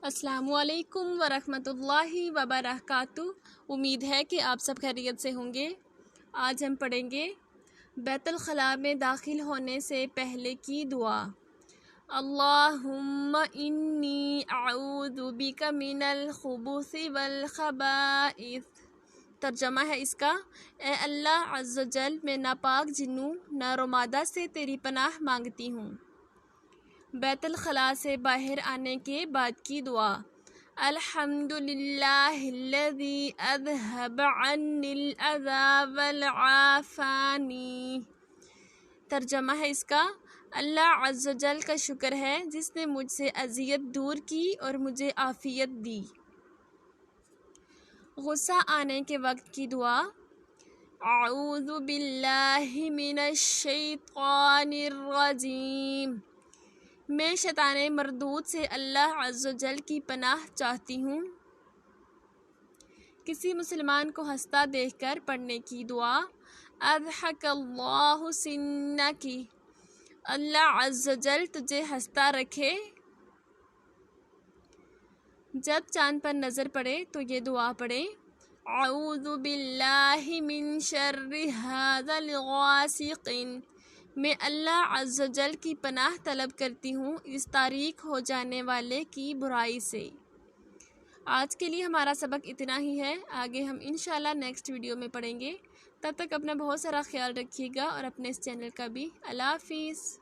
السلام علیکم ورحمۃ اللہ وبرکاتہ۔ امید ہے کہ آپ سب خیریت سے ہوں گے۔ آج ہم پڑھیں گے بیت الخلاء میں داخل ہونے سے پہلے کی دعا۔ اللہم انی اعوذ بک من الخبث والخبائث۔ ترجمہ ہے اس کا، اے اللہ عز و جل، میں ناپاک جنوں نر و مادہ سے تیری پناہ مانگتی ہوں۔ بیت الخلاء سے باہر آنے کے بعد کی دعا۔ الحمدللہ الذی اذھب عنی الاذی والعافانی۔ ترجمہ ہے اس کا، اللہ عز و جل کا شکر ہے جس نے مجھ سے اذیت دور کی اور مجھے عافیت دی۔ غصہ آنے کے وقت کی دعا۔ اعوذ باللہ من الشیطان الرجیم۔ میں شیطان مردود سے اللہ عز و جل کی پناہ چاہتی ہوں۔ کسی مسلمان کو ہنستا دیکھ کر پڑھنے کی دعا۔ اضحک اللہ سنکی۔ اللہ عز و جل تجھے ہنستا رکھے۔ جب چاند پر نظر پڑے تو یہ دعا پڑھیں۔ اعوذ باللہ من شر ھذا الغاسق۔ میں اللہ عز و جل کی پناہ طلب کرتی ہوں اس تاریک ہو جانے والے کی برائی سے۔ آج کے لیے ہمارا سبق اتنا ہی ہے، آگے ہم انشاءاللہ نیکسٹ ویڈیو میں پڑھیں گے۔ تب تک اپنا بہت سارا خیال رکھیے گا اور اپنے اس چینل کا بھی۔ اللہ حافظ۔